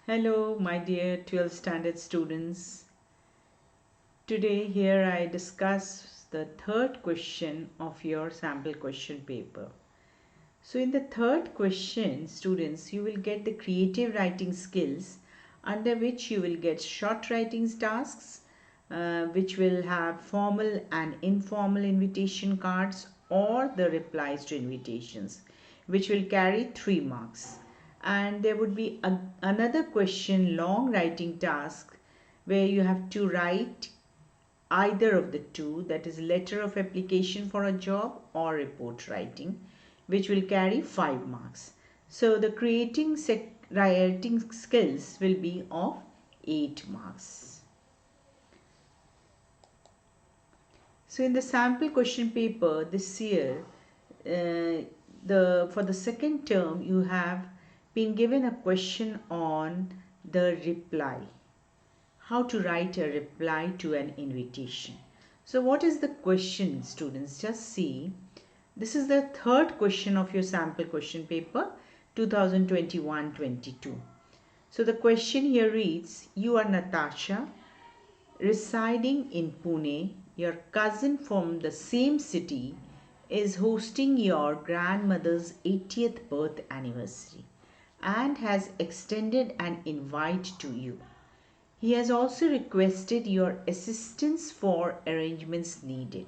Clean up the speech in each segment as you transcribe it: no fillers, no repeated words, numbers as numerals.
Hello, my dear 12th standard students. Today, here I discuss the third question of your sample question paper. So, in the third question, students, you will get the creative writing skills, under which you will get short writing tasks, which will have formal and informal invitation cards or the replies to invitations, which will carry 3 marks. And there would be another question, long writing task, where you have to write either of the two, that is letter of application for a job or report writing, which will carry 5 marks. So the creating writing skills will be of 8 marks. So in the sample question paper this year, for the second term, you have been given a question on the reply. How to write a reply to an invitation. So what is the question, students? Just see. This is the third question of your sample question paper 2021-22. So the question here reads, you are Natasha, residing in Pune. Your cousin from the same city is hosting your grandmother's 80th birth anniversary and has extended an invite to you. He has also requested your assistance for arrangements needed.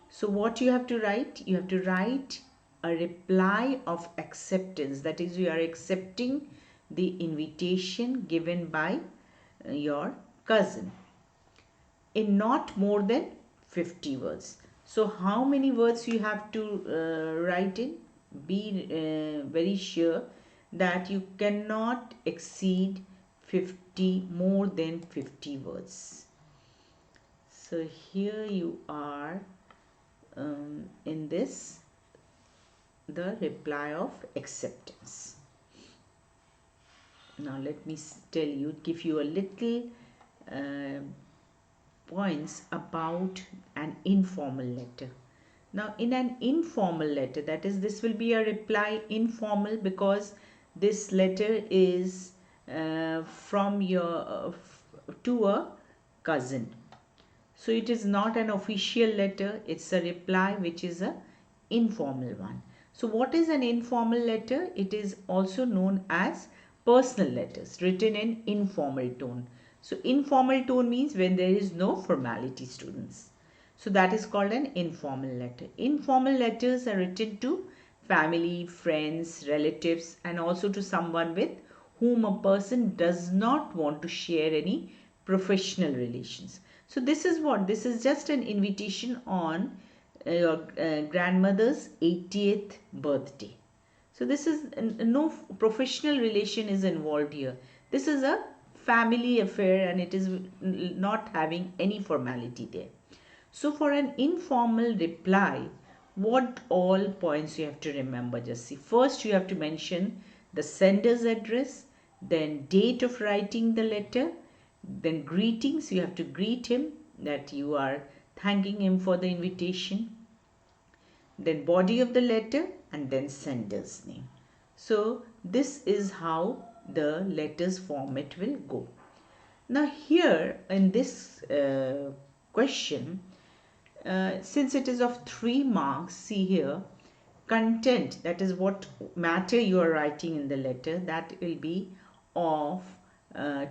So what you have to write? You have to write a reply of acceptance. That is, you are accepting the invitation given by your cousin in not more than 50 words. So how many words you have to write in? Be very sure that you cannot exceed more than 50 words. So here you are in this, the reply of acceptance. Now let me tell you, give you a little points about an informal letter. Now in an informal letter, that is, this will be a reply informal because this letter is from your to a cousin. So it is not an official letter, it's a reply which is a informal one. So what is an informal letter? It is also known as personal letters written in informal tone. So informal tone means when there is no formality, students. So that is called an informal letter. Informal letters are written to family, friends, relatives, and also to someone with whom a person does not want to share any professional relations. So this is what? This is just an invitation on your grandmother's 80th birthday. So this is no professional relation is involved here. This is a family affair and it is not having any formality there. So for an informal reply, what all points you have to remember? Just see. First, you have to mention the sender's address, then date of writing the letter, then greetings. You have to greet him that you are thanking him for the invitation, then body of the letter, and then sender's name. So this is how the letters format will go. Now here in this question, since it is of 3 marks, see here, content, that is what matter you are writing in the letter, that will be of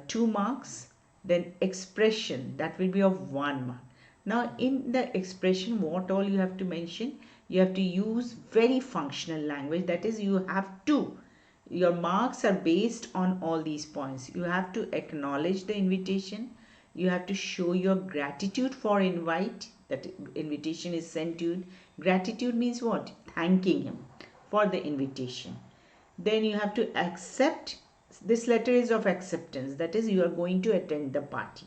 2 marks. Then expression, that will be of 1 mark. Now in the expression, what all you have to mention? You have to use very functional language, that is, you have to, your marks are based on all these points. You have to acknowledge the invitation, you have to show your gratitude for invite, that invitation is sent to you. Gratitude means what? Thanking him for the invitation. Then you have to accept, this letter is of acceptance, that is, you are going to attend the party.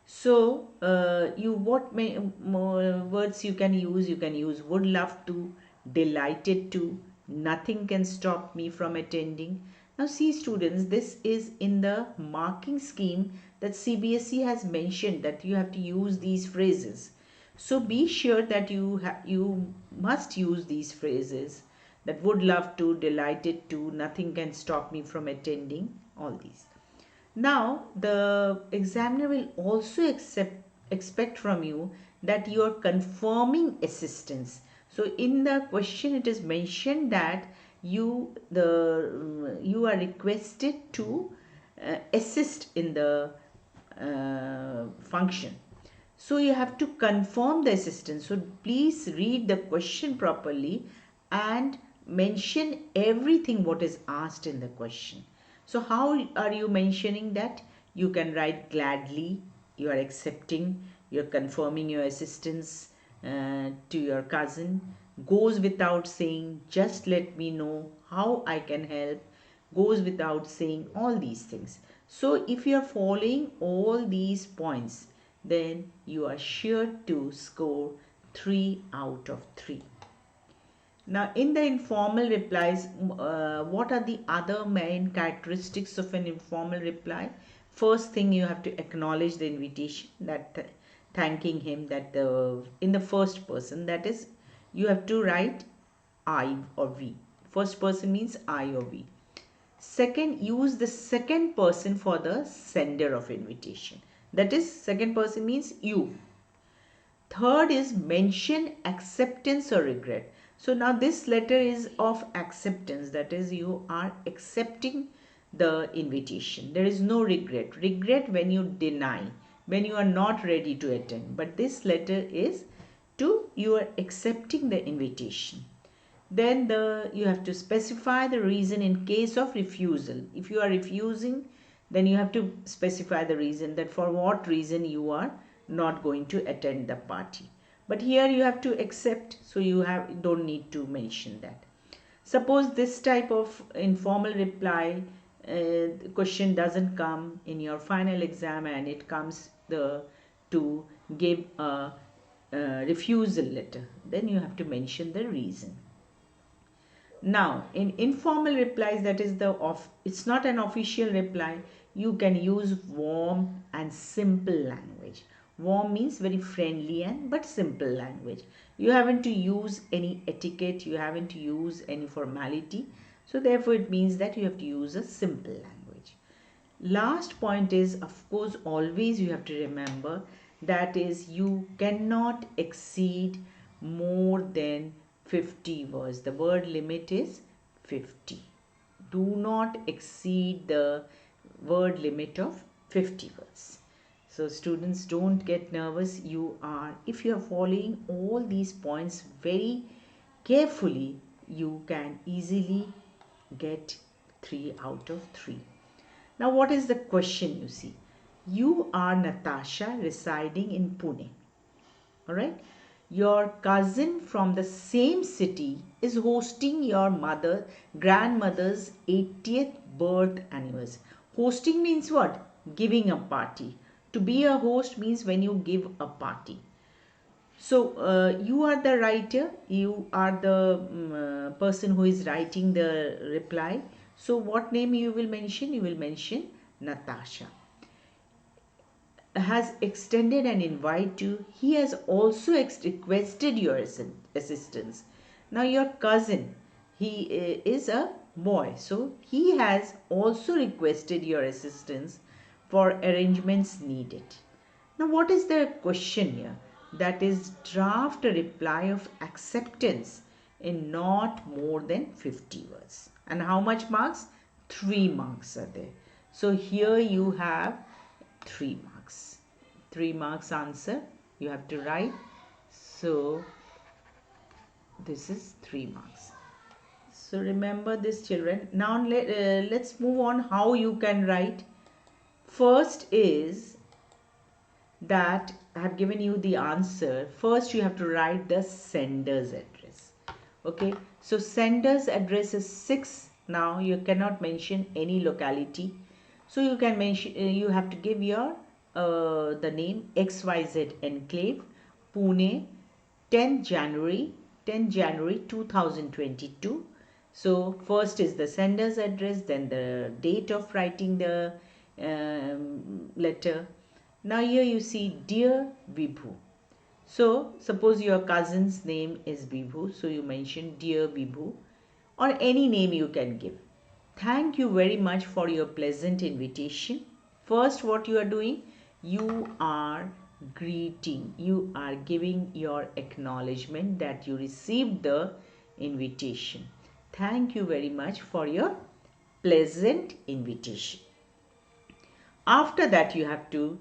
So what words you can use? You can use would love to, delighted to, nothing can stop me from attending. Now see, students, this is in the marking scheme that CBSE has mentioned that you have to use these phrases. So be sure that you must use these phrases, that would love to, delighted to, nothing can stop me from attending. all these. Now the examiner will also expect from you that you are confirming assistance. So in the question it is mentioned that you are requested to assist in the function. So you have to confirm the assistance. So please read the question properly and mention everything what is asked in the question. So how are you mentioning that? You can write gladly, you are accepting, you're confirming your assistance to your cousin. Goes without saying, just let me know how I can help. Goes without saying, all these things. So if you are following all these points, then you are sure to score 3 out of 3. Now, in the informal replies, what are the other main characteristics of an informal reply? First thing, you have to acknowledge the invitation, that thanking him, that in the first person, that is, you have to write I or we. First person means I or we. Second, use the second person for the sender of invitation. That is, second person means you. Third is mention acceptance or regret. So now this letter is of acceptance, that is, you are accepting the invitation. There is no regret. Regret when you deny, when you are not ready to attend. But this letter is to you are accepting the invitation. Then you have to specify the reason in case of refusal. If you are refusing, then you have to specify the reason, that for what reason you are not going to attend the party. But here you have to accept, so you don't need to mention that. Suppose this type of informal reply question doesn't come in your final exam, and it comes to give a refusal letter, then you have to mention the reason. Now, in informal replies, that is it's not an official reply. You can use warm and simple language. Warm means very friendly but simple language. You haven't to use any etiquette. You haven't to use any formality. So therefore, it means that you have to use a simple language. Last point is, of course, always you have to remember, that is, you cannot exceed more than 50 words. The word limit is 50. Do not exceed the word limit of 50 words. So students, don't get nervous. If you are following all these points very carefully, you can easily get 3 out of 3. Now, what is the question? You see, you are Natasha, residing in Pune. All right. Your cousin from the same city is hosting your grandmother's 80th birth anniversary. Hosting means what? Giving a party. To be a host means when you give a party. So you are the writer, you are the person who is writing the reply. So what name you will mention? You will mention Natasha. Has extended an invite to, he has also requested your assistance. Now your cousin, he is a boy, so he has also requested your assistance for arrangements needed. Now what is the question here? That is, draft a reply of acceptance in not more than 50 words. And how much marks? 3 marks are there. So here you have 3 marks. 3 marks answer you have to write. So this is 3 marks. So remember this, children. Now let's move on how you can write. First is that I have given you the answer. First you have to write the sender's address. Okay, so sender's address is 6. Now you cannot mention any locality, so you can mention, you have to give your the name XYZ Enclave, Pune, 10th January 2022. So first is the sender's address, then the date of writing the letter. Now here you see, dear Vibhu. So suppose your cousin's name is Vibhu, so you mention dear Vibhu, or any name you can give. Thank you very much for your pleasant invitation. First, what you are doing, you are greeting, you are giving your acknowledgement that you received the invitation. Thank you very much for your pleasant invitation. After that, you have to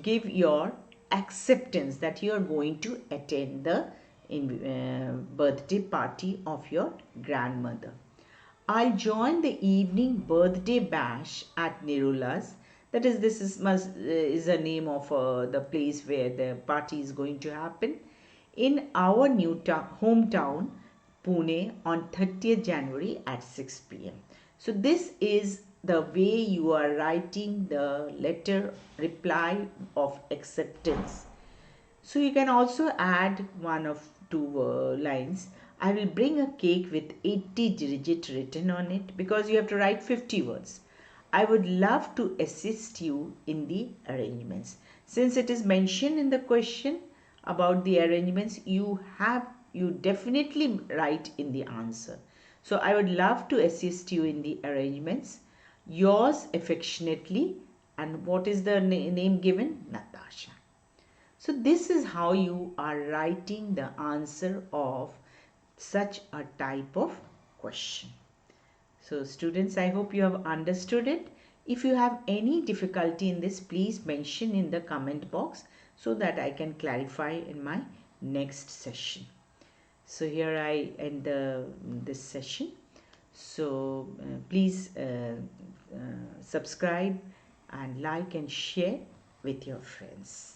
give your acceptance that you are going to attend the birthday party of your grandmother. I'll join the evening birthday bash at Nirula's. That is, is a name of the place where the party is going to happen in our hometown, Pune, on 30th January at 6 p.m. So this is the way you are writing the letter reply of acceptance. So you can also add one of two lines. I will bring a cake with 80 digits written on it, because you have to write 50 words. I would love to assist you in the arrangements. Since it is mentioned in the question about the arrangements, you definitely write in the answer. So I would love to assist you in the arrangements. Yours affectionately, and what is the name given? Natasha. So this is how you are writing the answer of such a type of question. So students, I hope you have understood it. If you have any difficulty in this, please mention in the comment box so that I can clarify in my next session. So here I end this session. So please subscribe and like and share with your friends.